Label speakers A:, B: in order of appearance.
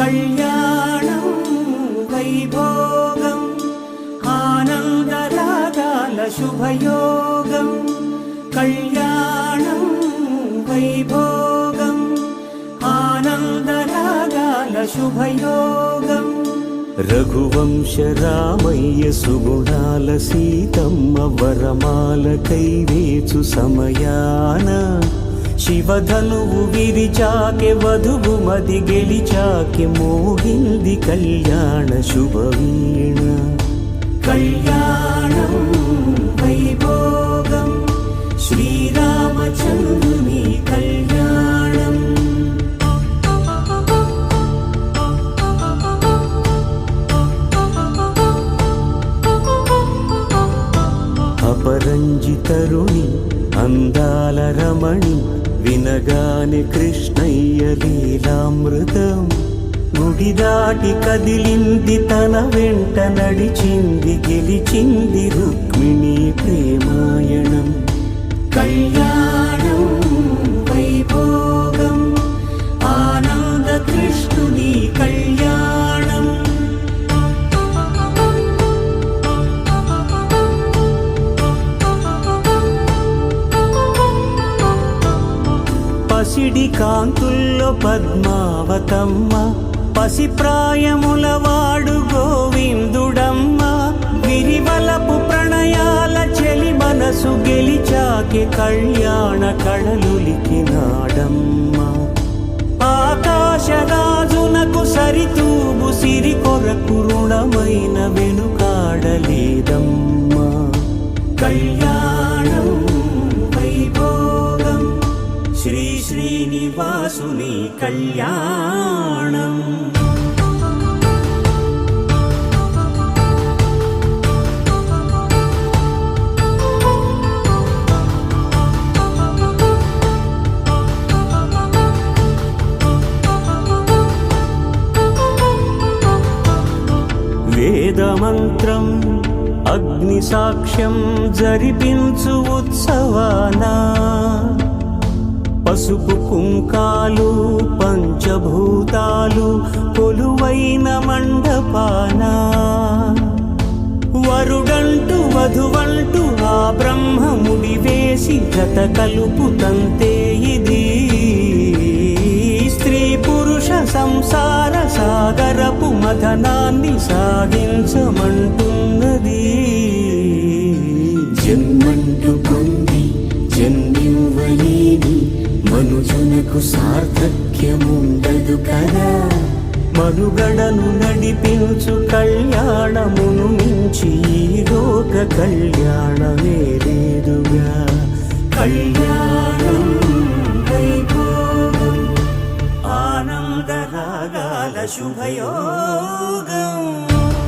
A: కళ్యాణం వైభోగం ఆనందరాగాల శుభయోగం కళ్యాణం వైభోగం ఆనందరాగాల శుభయోగం రఘువంశ రామయ్య సుగుణాల సీతమ్మ వరమాల కైవేచు సమయాన శివధనువు విరిచాకె వధువు మది గెలిచాకె మోగింది కళ్యాణ శుభవీణ కళ్యాణం వైభోగం శ్రీరామచంద్రుని కళ్యాణం అపరంజి తరుణి అందాల రమణి వినగానే కృష్ణయ్య లీలామృతం గుడి దాటి కదిలింది తన వెంట నడిచింది గెలిచింది రుక్మిణి ప్రేమాయణం కళ్యాణం వైభోగం ఆనంద కృష్ణుని కళ్యాణం పసిడి కాంతుల్లో పద్మావతమ్మ పసిప్రాయముల వాడు గోవిందుడమ్మ విరివలపు ప్రణయాల చెలి మనసు గెలిచాకె కళ్యాణ కళలులికినాడమ్మ ఆకాశరాజునకు సరితూబు సిరి కొరకు రుణమైన వెనుకాడలేదమ్మ కళ్యాణం వైభోగం శ్రీ శ్రీనివాసుని కళ్యాణం వేదమంత్రం అగ్ని సాక్ష్యం జరిపించు ఉత్సవానా పసుపు కుంకాలు పంచభూతాలు కొలువైన మండపాన వరుడంటూ వధువంటూ ఆ బ్రహ్మముడి వేసి జత కలుపుతంతే ఇది స్త్రీ పురుష సంసార సాగరపు మథనాన్ని సాగించమంటున్నది జన్మంటూ పొంది జన్మివ్వలేని మనుజునకు సార్థక్యముండదు కదా మనుగడను నడిపించు కళ్యాణమును మించి ఈ లోక కళ్యాణమే లేదుగా కళ్యాణం వైభోగం ఆనందరాగాల శుభయోగం